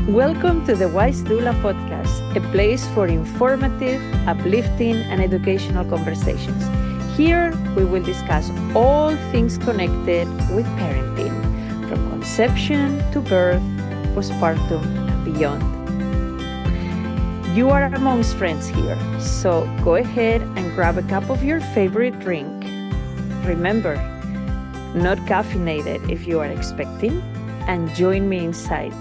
Welcome to the Wise Doula podcast, a place for informative, uplifting, and educational conversations. Here, we will discuss all things connected with parenting, from conception to birth, postpartum, and beyond. You are amongst friends here, so go ahead and grab a cup of your favorite drink. Remember, not caffeinated if you are expecting, and join me inside.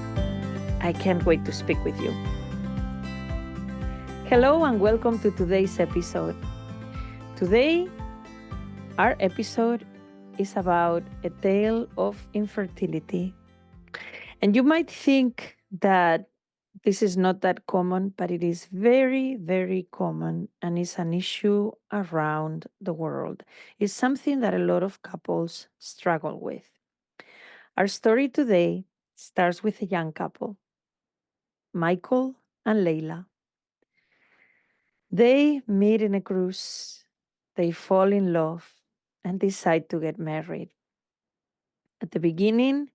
I can't wait to speak with you. Hello and welcome to today's episode. Today, our episode is about a tale of infertility. And you might think that this is not that common, but it is very, very common and is an issue around the world. It's something that a lot of couples struggle with. Our story today starts with a young couple, Michael and Layla. They meet in a cruise, they fall in love, and decide to get married. At the beginning,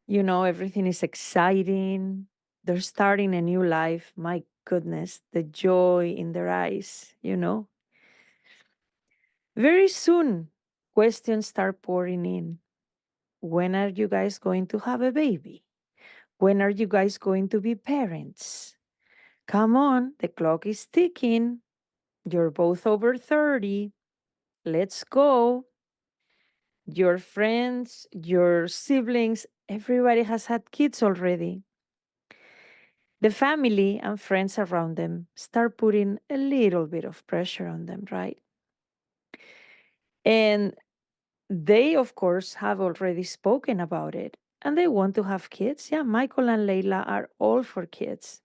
everything is exciting. They're starting a new life. My goodness, the joy in their eyes. Very soon, questions start pouring in. When are you guys going to have a baby? When are you guys going to be parents? Come on, the clock is ticking. You're both over 30. Let's go. Your friends, your siblings, everybody has had kids already. The family and friends around them start putting a little bit of pressure on them, right? And they, of course, have already spoken about it and they want to have kids. Yeah, Michael and Layla are all for kids.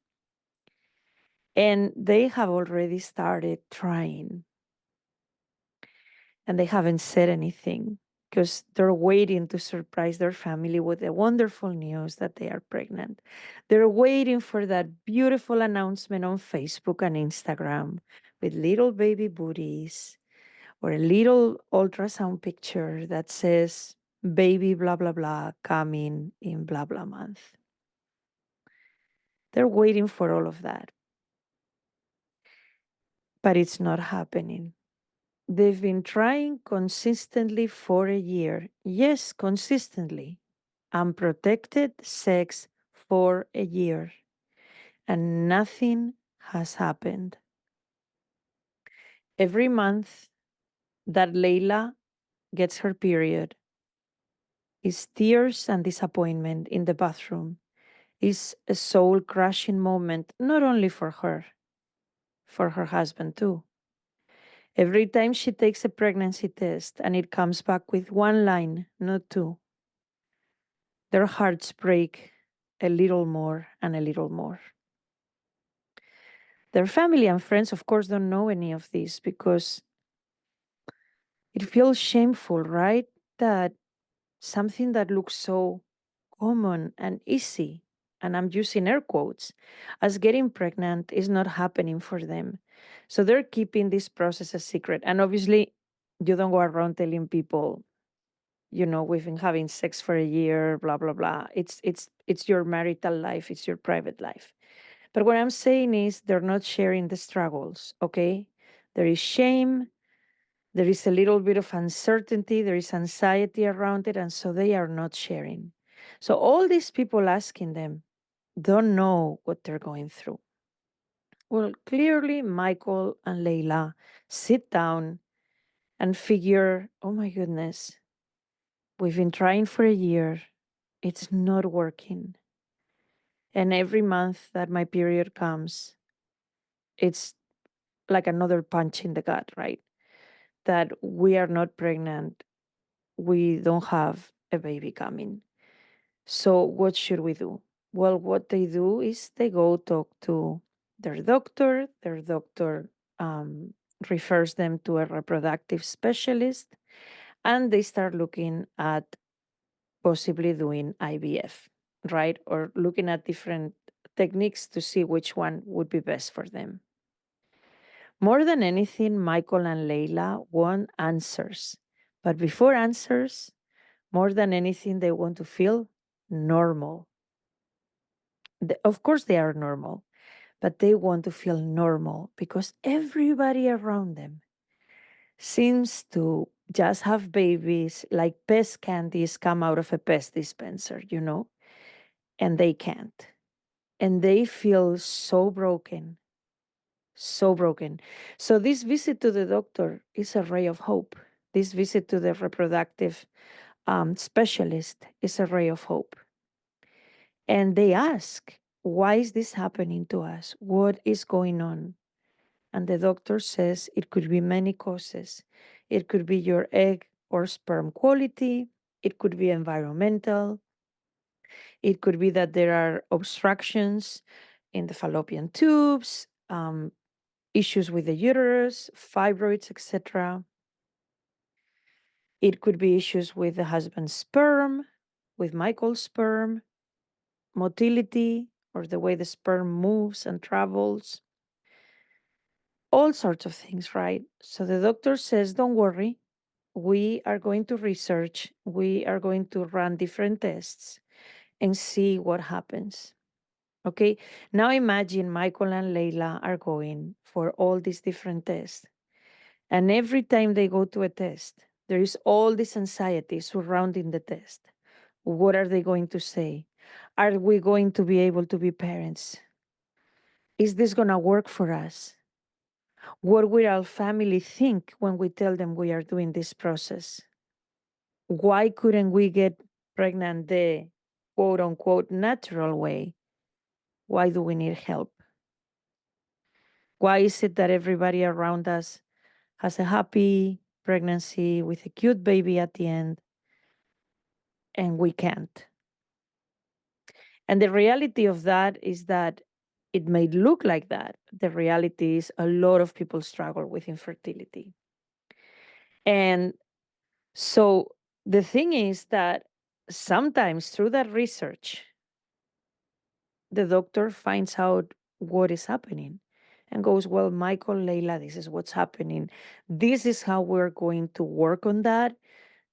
And they have already started trying. And they haven't said anything because they're waiting to surprise their family with the wonderful news that they are pregnant. They're waiting for that beautiful announcement on Facebook and Instagram with little baby booties or a little ultrasound picture that says baby blah blah blah coming in blah blah month. They're waiting for all of that. But it's not happening. They've been trying consistently for a year. Yes, consistently. Unprotected sex for a year. And nothing has happened. Every month that Layla gets her period is tears and disappointment in the bathroom. Is a soul crushing moment, not only for her husband too. Every time she takes a pregnancy test and it comes back with one line, not two, their hearts break a little more and a little more. Their family and friends, of course, don't know any of this because it feels shameful, right? That something that looks so common and easy, and I'm using air quotes, as getting pregnant is not happening for them. So they're keeping this process a secret. And obviously, you don't go around telling people, we've been having sex for a year, blah, blah, blah. It's your marital life, it's your private life. But what I'm saying is they're not sharing the struggles, okay? There is shame, there is a little bit of uncertainty, there is anxiety around it, and so they are not sharing. So all these people asking them don't know what they're going through. Well, clearly, Michael and Layla sit down and figure, oh my goodness, we've been trying for a year, it's not working. And every month that my period comes, it's like another punch in the gut, right? That we are not pregnant, we don't have a baby coming. So, what should we do? Well, what they do is they go talk to their doctor. Their doctor refers them to a reproductive specialist, and they start looking at possibly doing IVF, right? Or looking at different techniques to see which one would be best for them. More than anything, Michael and Layla want answers. But before answers, more than anything, they want to feel normal. Of course, they are normal, but they want to feel normal because everybody around them seems to just have babies like pest candies come out of a pest dispenser, and they can't. And they feel so broken, so broken. So, this visit to the doctor is a ray of hope. This visit to the reproductive specialist is a ray of hope. And they ask, why is this happening to us? What is going on? And the doctor says it could be many causes. It could be your egg or sperm quality. It could be environmental. It could be that there are obstructions in the fallopian tubes, issues with the uterus, fibroids, etc. It could be issues with the husband's sperm, with Michael's sperm, motility, or the way the sperm moves and travels, all sorts of things, right? So the doctor says, don't worry, we are going to research, we are going to run different tests and see what happens. Okay, now imagine Michael and Layla are going for all these different tests. And every time they go to a test, there is all this anxiety surrounding the test. What are they going to say? Are we going to be able to be parents? Is this going to work for us? What will our family think when we tell them we are doing this process? Why couldn't we get pregnant the quote unquote natural way? Why do we need help? Why is it that everybody around us has a happy pregnancy with a cute baby at the end and we can't? And the reality of that is that it may look like that. The reality is a lot of people struggle with infertility. And so the thing is that sometimes through that research, the doctor finds out what is happening and goes, well, Michael, Leila, this is what's happening. This is how we're going to work on that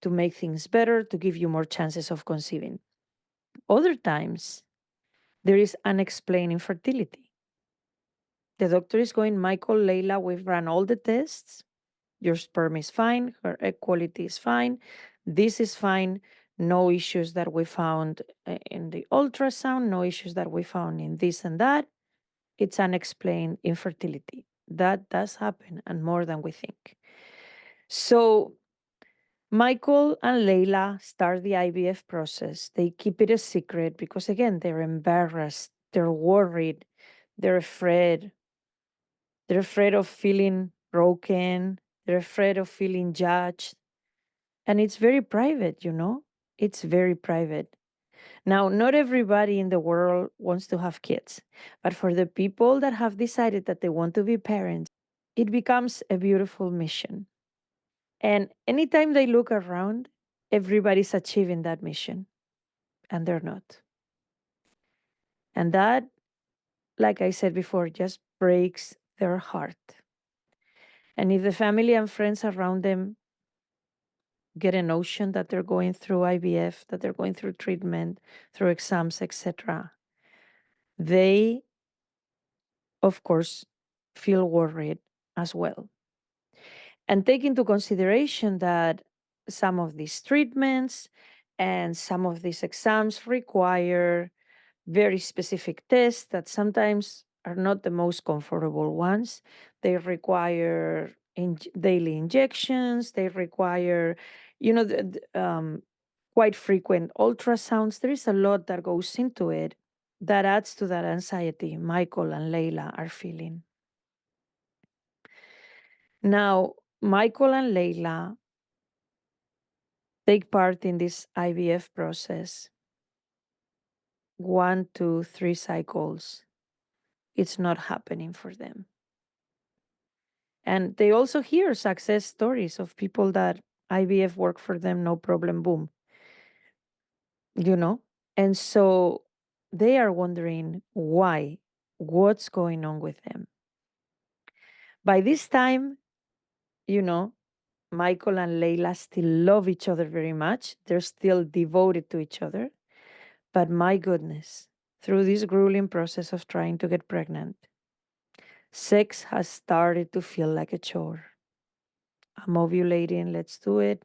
to make things better, to give you more chances of conceiving. Other times, there is unexplained infertility. The doctor is going, Michael, Leila, we've run all the tests. Your sperm is fine. Her egg quality is fine. This is fine. No issues that we found in the ultrasound, no issues that we found in this and that. It's unexplained infertility. That does happen and more than we think. So Michael and Leila start the IVF process. They keep it a secret because, again, they're embarrassed, they're worried, they're afraid. They're afraid of feeling broken, they're afraid of feeling judged. And it's very private. It's very private. Now, not everybody in the world wants to have kids, but for the people that have decided that they want to be parents, it becomes a beautiful mission. And anytime they look around, everybody's achieving that mission, and they're not. And that, like I said before, just breaks their heart. And if the family and friends around them get a notion that they're going through IVF, that they're going through treatment, through exams, etc., they, of course, feel worried as well. And take into consideration that some of these treatments and some of these exams require very specific tests that sometimes are not the most comfortable ones. They require daily injections, they require, quite frequent ultrasounds. There is a lot that goes into it that adds to that anxiety Michael and Leila are feeling. Now, Michael and Leila take part in this IVF process 1, 2, 3 cycles. It's not happening for them. And they also hear success stories of people that IVF worked for them, no problem, boom, you know? And so they are wondering why, what's going on with them. By this time, you know, Michael and Leila still love each other very much. They're still devoted to each other. But my goodness, through this grueling process of trying to get pregnant, sex has started to feel like a chore. I'm ovulating, let's do it,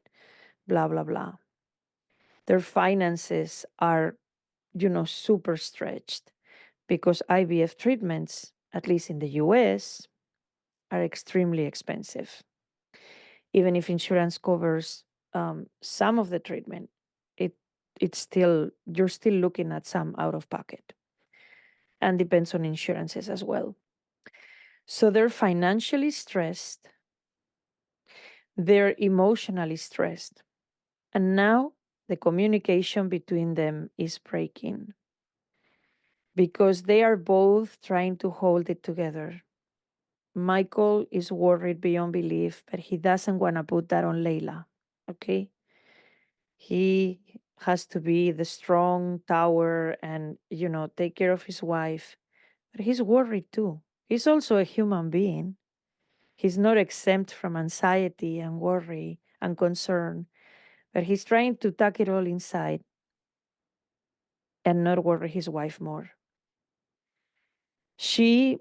blah, blah, blah. Their finances are, super stretched because IVF treatments, at least in the US, are extremely expensive. Even if insurance covers some of the treatment, it it's still you're still looking at some out of pocket, and depends on insurances as well. So they're financially stressed, they're emotionally stressed, and now the communication between them is breaking because they are both trying to hold it together. Michael is worried beyond belief, but he doesn't want to put that on Layla. Okay. He has to be the strong tower and, take care of his wife. But he's worried too. He's also a human being. He's not exempt from anxiety and worry and concern, but he's trying to tuck it all inside and not worry his wife more. She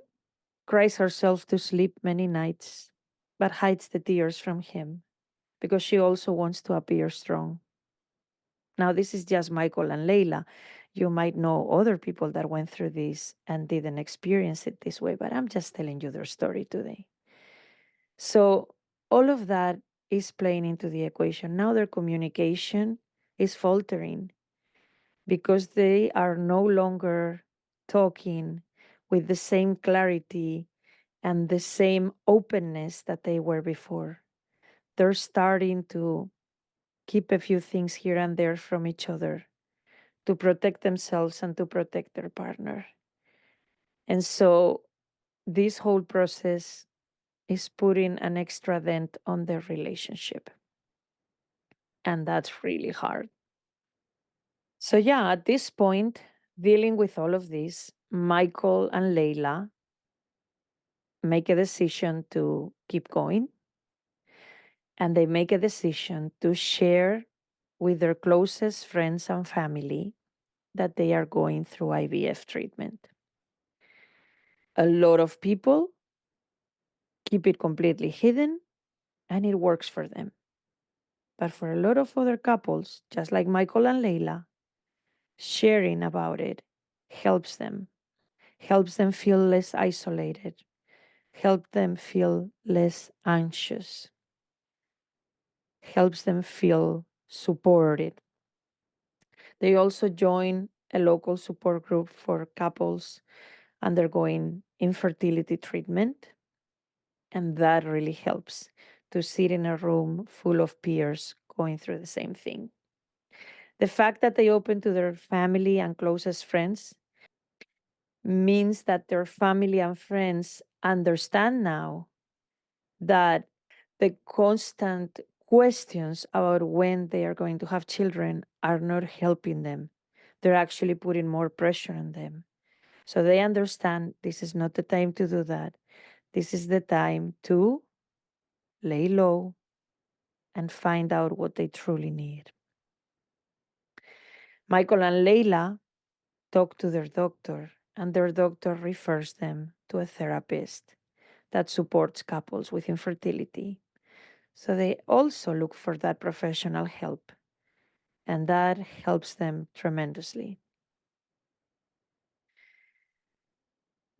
cries herself to sleep many nights, but hides the tears from him because she also wants to appear strong. Now, this is just Michael and Layla. You might know other people that went through this and didn't experience it this way, but I'm just telling you their story today. So, all of that is playing into the equation. Now, their communication is faltering because they are no longer talking with the same clarity and the same openness that they were before. They're starting to keep a few things here and there from each other to protect themselves and to protect their partner. And so this whole process is putting an extra dent on their relationship. And that's really hard. So, yeah, at this point, dealing with all of this, Michael and Layla make a decision to keep going, and they make a decision to share with their closest friends and family that they are going through IVF treatment. A lot of people keep it completely hidden, and it works for them. But for a lot of other couples, just like Michael and Layla, sharing about it helps them feel less isolated, help them feel less anxious, helps them feel supported. They also join a local support group for couples undergoing infertility treatment, and that really helps to sit in a room full of peers going through the same thing. The fact that they open to their family and closest friends means that their family and friends understand now that the constant questions about when they are going to have children are not helping them. They're actually putting more pressure on them. So they understand this is not the time to do that. This is the time to lay low and find out what they truly need. Michael and Layla talk to their doctor, and their doctor refers them to a therapist that supports couples with infertility. So they also look for that professional help, and that helps them tremendously.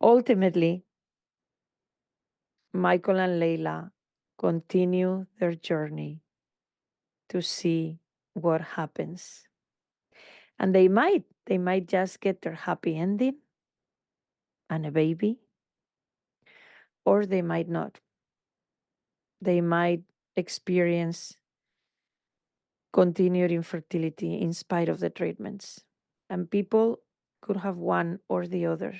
Ultimately, Michael and Layla continue their journey to see what happens. And they might just get their happy ending and a baby, or they might not. They might experience continued infertility in spite of the treatments. And people could have one or the other.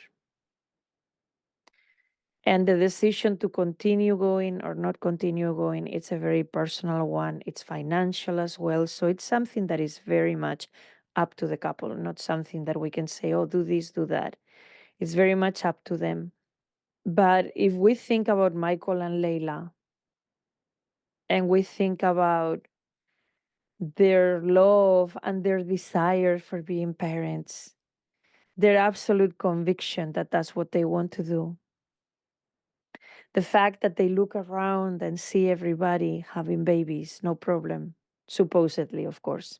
And the decision to continue going or not continue going, it's a very personal one. It's financial as well. So it's something that is very much up to the couple, not something that we can say, oh, do this, do that. It's very much up to them. But if we think about Michael and Layla, and we think about their love and their desire for being parents, their absolute conviction that that's what they want to do. The fact that they look around and see everybody having babies, no problem, supposedly, of course.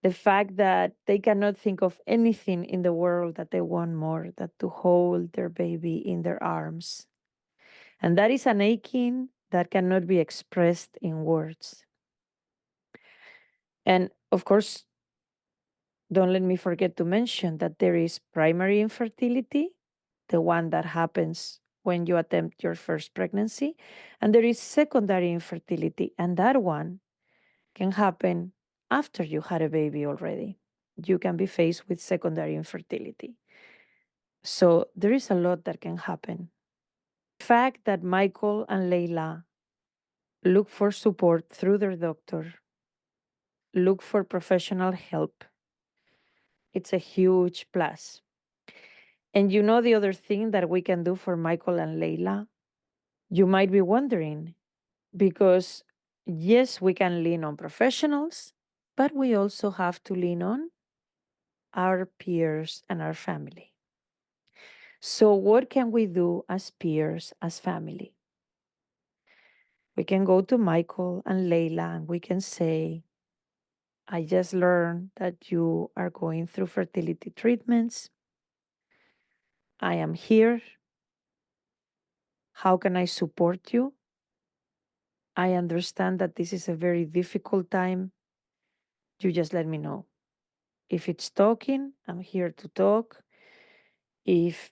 The fact that they cannot think of anything in the world that they want more than to hold their baby in their arms. And that is an aching that cannot be expressed in words. And of course, don't let me forget to mention that there is primary infertility, the one that happens when you attempt your first pregnancy, and there is secondary infertility, and that one can happen after you had a baby already. You can be faced with secondary infertility. So there is a lot that can happen. The fact that Michael and Layla look for support through their doctor, look for professional help, it's a huge plus. And you know the other thing that we can do for Michael and Layla? You might be wondering, because yes, we can lean on professionals, but we also have to lean on our peers and our family. So, what can we do as peers, as family? We can go to Michael and Layla and we can say, I just learned that you are going through fertility treatments. I am here. How can I support you? I understand that this is a very difficult time. You just let me know. If it's talking, I'm here to talk. If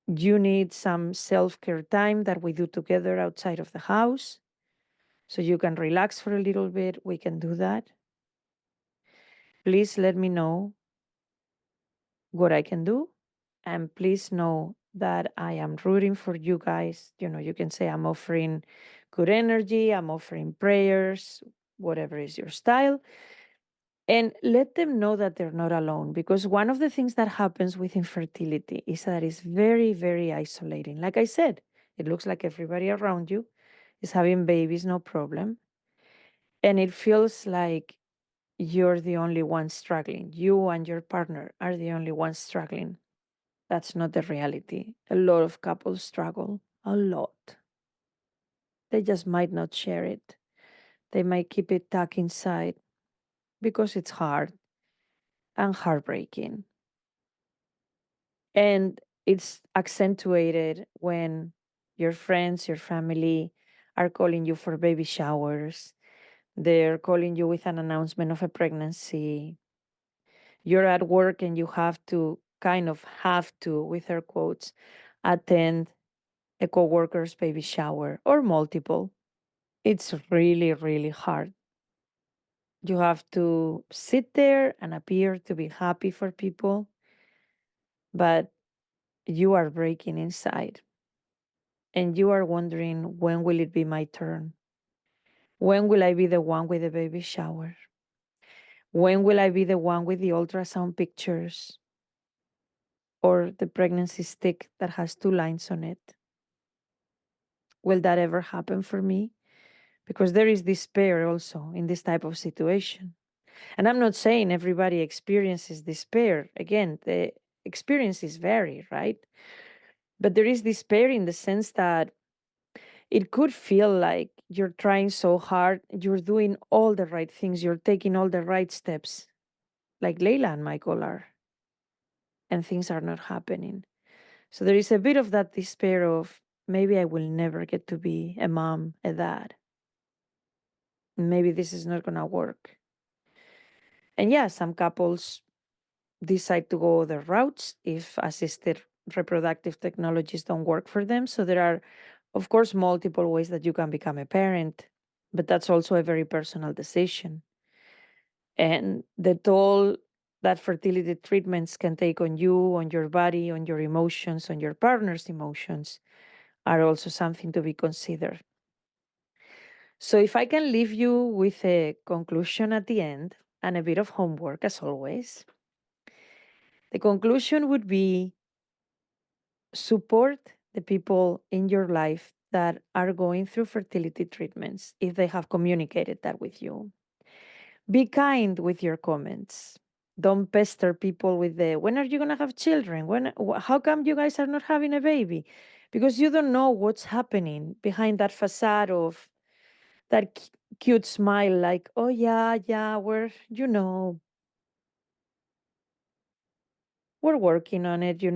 you need some self care time that we do together outside of the house, so you can relax for a little bit, we can do that. Please let me know what I can do. And please know that I am rooting for you guys. You know, you can say I'm offering good energy, I'm offering prayers, whatever is your style. And let them know that they're not alone, because one of the things that happens with infertility is that it's very, very isolating. Like I said, it looks like everybody around you is having babies, no problem. And it feels like you're the only one struggling. You and your partner are the only ones struggling. That's not the reality. A lot of couples struggle, a lot. They just might not share it. They might keep it tucked inside because it's hard and heartbreaking. And it's accentuated when your friends, your family are calling you for baby showers. They're calling you with an announcement of a pregnancy. You're at work and you have to kind of have to, with air quotes, attend a coworker's baby shower or multiple. It's really, really hard. You have to sit there and appear to be happy for people, but you are breaking inside and you are wondering, when will it be my turn? When will I be the one with the baby shower? When will I be the one with the ultrasound pictures or the pregnancy stick that has two lines on it? Will that ever happen for me? Because there is despair also in this type of situation. And I'm not saying everybody experiences despair. Again, the experiences vary, right? But there is despair in the sense that it could feel like you're trying so hard, you're doing all the right things, you're taking all the right steps, like Layla and Michael are, and things are not happening. So there is a bit of that despair of, maybe I will never get to be a mom, a dad. Maybe this is not going to work. And yeah, some couples decide to go other routes if assisted reproductive technologies don't work for them. So there are, of course, multiple ways that you can become a parent, but that's also a very personal decision. And the toll that fertility treatments can take on you, on your body, on your emotions, on your partner's emotions are also something to be considered. So, if I can leave you with a conclusion at the end and a bit of homework, as always, the conclusion would be: support the people in your life that are going through fertility treatments if they have communicated that with you. Be kind with your comments. Don't pester people with the when are you going to have children? How come you guys are not having a baby? Because you don't know what's happening behind that facade of that cute smile like, "Oh yeah, yeah, we're working on it." You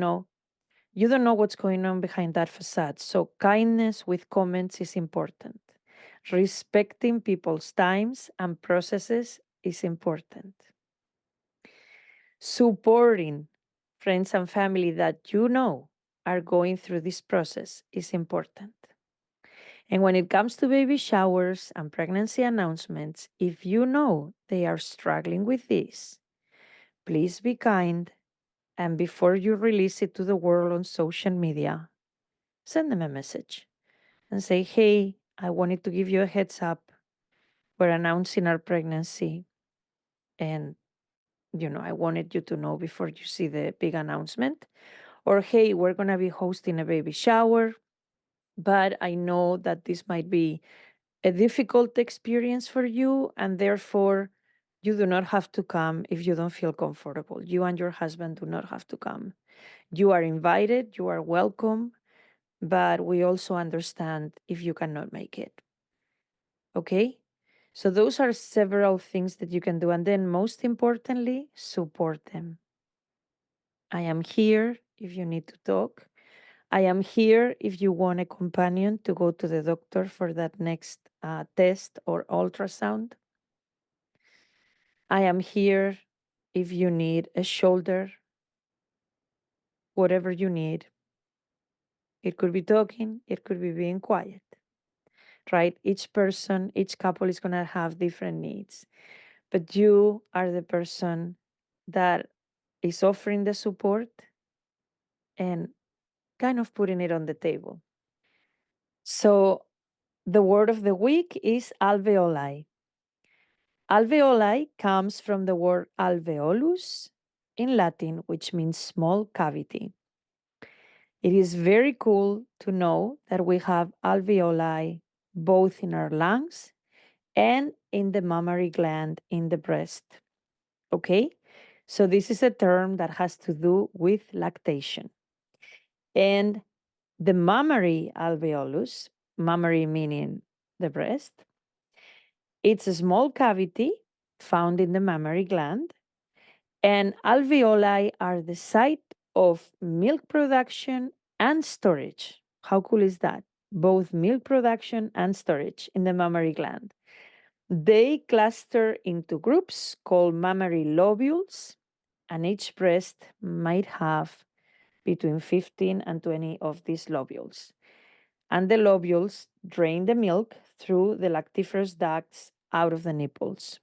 don't know what's going on behind that facade. So kindness with comments is important. Respecting people's times and processes is important. Supporting friends and family that you know are going through this process is important. And when it comes to baby showers and pregnancy announcements, if you know they are struggling with this, please be kind. And before you release it to the world on social media, send them a message and say, "Hey, I wanted to give you a heads up. We're announcing our pregnancy. And, I wanted you to know before you see the big announcement. Or, hey, we're going to be hosting a baby shower, but I know that this might be a difficult experience for you. And therefore, you do not have to come if you don't feel comfortable. You and your husband do not have to come. You are invited, you are welcome, but we also understand if you cannot make it." Okay? So, those are several things that you can do. And then, most importantly, support them. I am here if you need to talk. I am here if you want a companion to go to the doctor for that next test or ultrasound. I am here if you need a shoulder, whatever you need. It could be talking, it could be being quiet, right? Each person, each couple is going to have different needs, but you are the person that is offering the support and kind of putting it on the table. So, the word of the week is alveoli. Alveoli comes from the word alveolus in Latin, which means small cavity. It is very cool to know that we have alveoli both in our lungs and in the mammary gland in the breast. Okay? So, this is a term that has to do with lactation. And the mammary alveolus, mammary meaning the breast, it's a small cavity found in the mammary gland, and alveoli are the site of milk production and storage. How cool is that? Both milk production and storage in the mammary gland. They cluster into groups called mammary lobules, and each breast might have between 15 and 20 of these lobules. And the lobules drain the milk through the lactiferous ducts out of the nipples.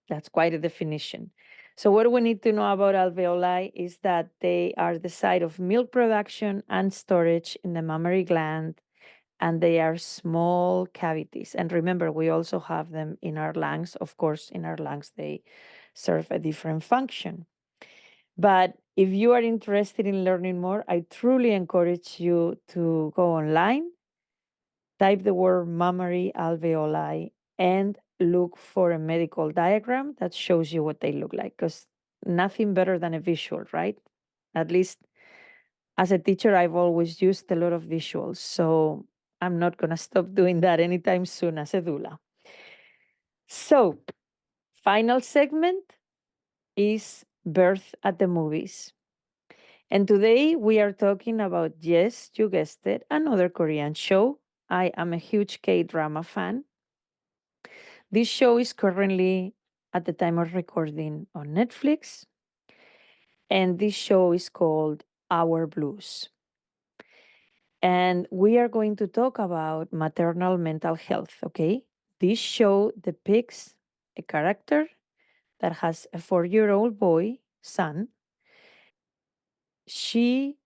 That's quite a definition. So, what we need to know about alveoli is that they are the site of milk production and storage in the mammary gland, and they are small cavities. And remember, we also have them in our lungs. Of course, in our lungs, they serve a different function. But if you are interested in learning more, I truly encourage you to go online, type the word mammary alveoli, and look for a medical diagram that shows you what they look like. Because nothing better than a visual, right? At least as a teacher, I've always used a lot of visuals. So I'm not going to stop doing that anytime soon as a doula. So, final segment is birth at the movies. And today we are talking about, yes, you guessed it, another Korean show. I am a huge K drama fan. This show is currently, at the time of recording, on Netflix. And this show is called Our Blues. And we are going to talk about maternal mental health, okay? This show depicts a character that has a 4-year-old boy, son. She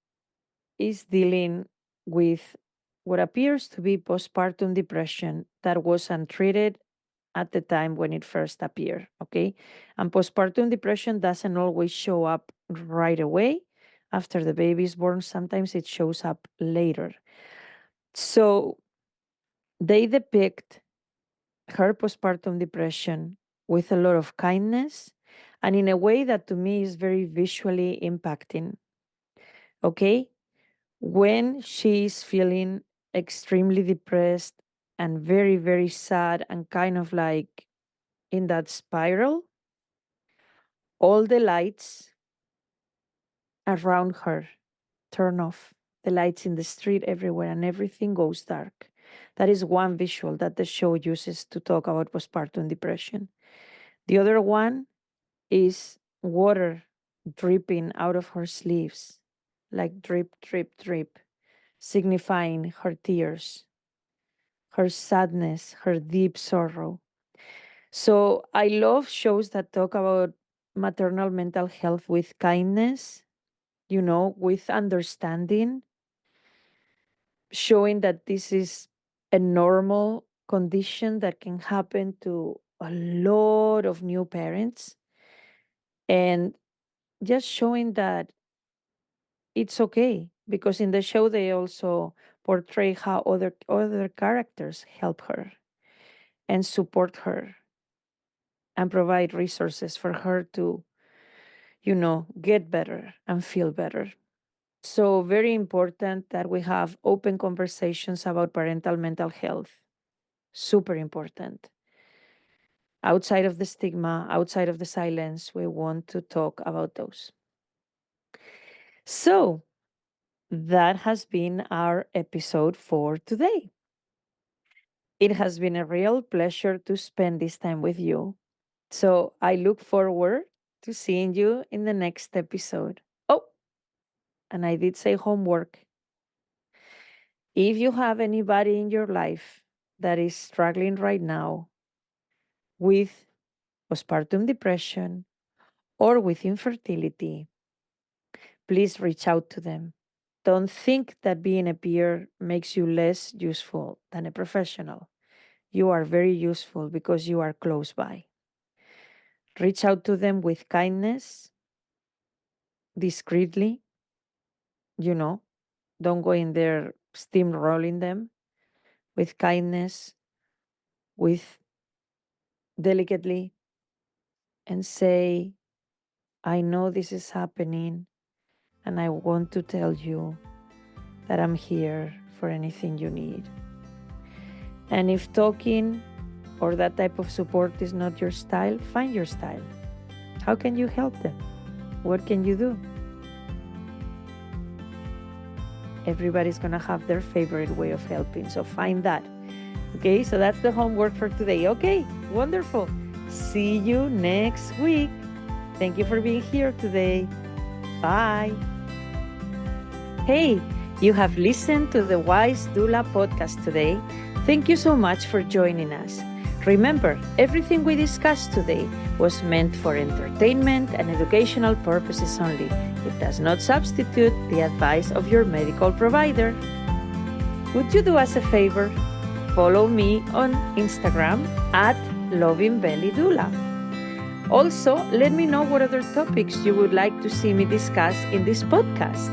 is dealing with what appears to be postpartum depression that was untreated at the time when it first appeared. Okay. And postpartum depression doesn't always show up right away after the baby is born, sometimes it shows up later. So they depict her postpartum depression with a lot of kindness and in a way that to me is very visually impacting. Okay? When she is feeling extremely depressed and very, very sad and kind of like in that spiral, all the lights around her turn off. The lights in the street everywhere and everything goes dark. That is one visual that the show uses to talk about postpartum depression. The other one is water dripping out of her sleeves, like drip, drip, drip, signifying her tears, her sadness, her deep sorrow. So I love shows that talk about maternal mental health with kindness, with understanding, showing that this is a normal condition that can happen to a lot of new parents, and just showing that it's okay, because in the show they also portray how other characters help her and support her and provide resources for her to get better and feel better. So very important that we have open conversations about parental mental health. Super important. Outside of the stigma, outside of the silence, we want to talk about those. So that has been our episode for today. It has been a real pleasure to spend this time with you. So I look forward to seeing you in the next episode. Oh, and I did say homework. If you have anybody in your life that is struggling right now with postpartum depression or with infertility, please reach out to them. Don't think that being a peer makes you less useful than a professional. You are very useful because you are close by. Reach out to them with kindness, discreetly, don't go in there steamrolling them, with kindness, with delicately, and say, I know this is happening, and I want to tell you that I'm here for anything you need. And if talking or that type of support is not your style, find your style. How can you help them? What can you do? Everybody's going to have their favorite way of helping, so find that. Okay, so that's the homework for today. Okay, wonderful. See you next week. Thank you for being here today. Bye. Hey, you have listened to the Wise Doula podcast today. Thank you so much for joining us. Remember, everything we discussed today was meant for entertainment and educational purposes only. It does not substitute the advice of your medical provider. Would you do us a favor? Follow me on Instagram at LovingBellyDoula. Also, let me know what other topics you would like to see me discuss in this podcast.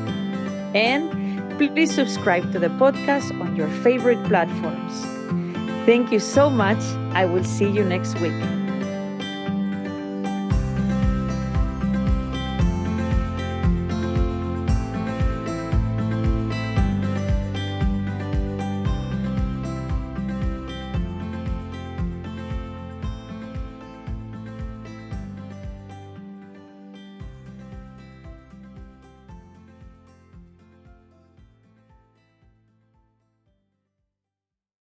And please subscribe to the podcast on your favorite platforms. Thank you so much. I will see you next week.